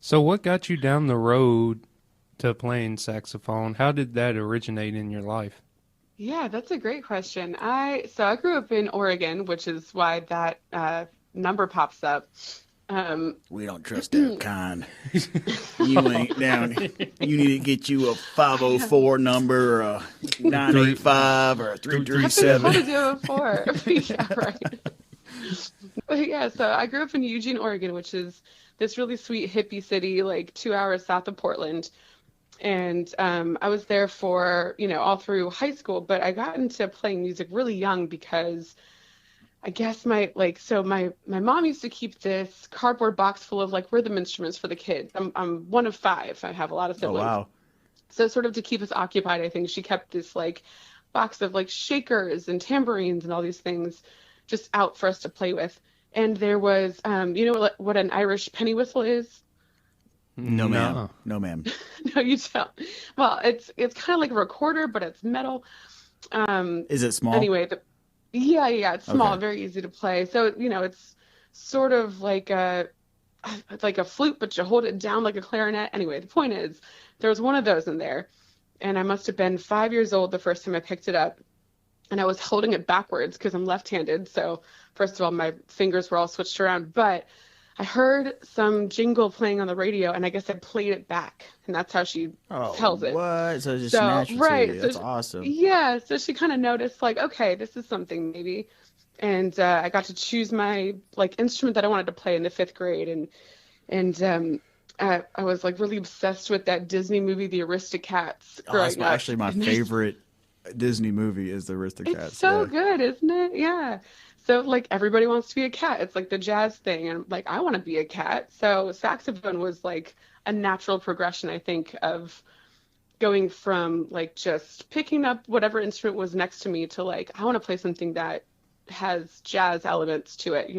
So what got you down the road to playing saxophone? How did that originate in your life? Yeah, that's a great question. I grew up in Oregon, which is why that number pops up. Um, We don't trust that kind. You ain't down. You need to get you a yeah, 504 number, or a Three, 985, or a three, I've been told337. to seven. do it before. Yeah, right. But yeah, so I grew up in Eugene, Oregon, which is this really sweet hippie city, like 2 hours south of Portland. And I was there for, all through high school, but I got into playing music really young because I guess my mom used to keep this cardboard box full of like rhythm instruments for the kids. I'm one of five. I have a lot of Oh, siblings. wow. So sort of to keep us occupied, I think she kept this like box of like shakers and tambourines and all these things just out for us to play with. And there was, you know what an Irish penny whistle is? No, ma'am. No. No, ma'am. No, you don't. Well, it's kind of like a recorder, but it's metal. Um, Is it small? anyway, yeah, it's small, Okay. very easy to play. So, it's sort of like a flute, but you hold it down like a clarinet. Anyway, the point is, there was one of those in there, and I must have been 5 years old the first time I picked it up, and I was holding it backwards because I'm left-handed. So, first of all, my fingers were all switched around, but I heard some jingle playing on the radio, and I guess I played it back, and that's how she Oh, tells it. what? So it just So, natural to right. you. So, That's awesome. yeah. So she kind of noticed, like, okay, this is something maybe. And I got to choose my like instrument that I wanted to play in the fifth grade, and I was like really obsessed with that Disney movie, The Aristocats, Oh, that's growing up. actually my And I favorite Disney movie is the it's Aristocats. so Yeah. good, isn't it? Yeah. So like everybody wants to be a cat. It's like the jazz thing, and like I want to be a cat. So saxophone was like a natural progression, I think, of going from like just picking up whatever instrument was next to me to like I want to play something that has jazz elements to it.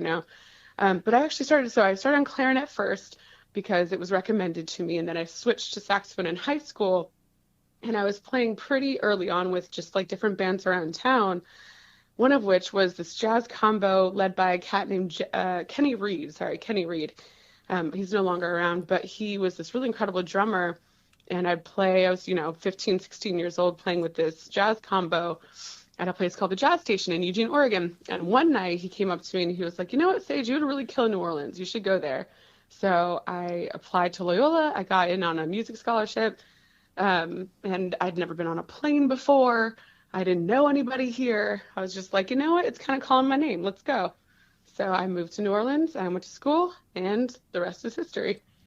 But I started on clarinet first because it was recommended to me, and then I switched to saxophone in high school, and I was playing pretty early on with just like different bands around town. One of which was this jazz combo led by a cat named Kenny Reed. Sorry, Kenny Reed. He's no longer around, but he was this really incredible drummer. And I was, 15, 16 years old playing with this jazz combo at a place called the Jazz Station in Eugene, Oregon. And one night he came up to me and he was like, you know what, Sage, you would really kill in New Orleans. You should go there. So I applied to Loyola. I got in on a music scholarship. And I'd never been on a plane before. I didn't know anybody here. I was just like, you know what? It's kind of calling my name. Let's go. So I moved to New Orleans. I went to school, and the rest is history.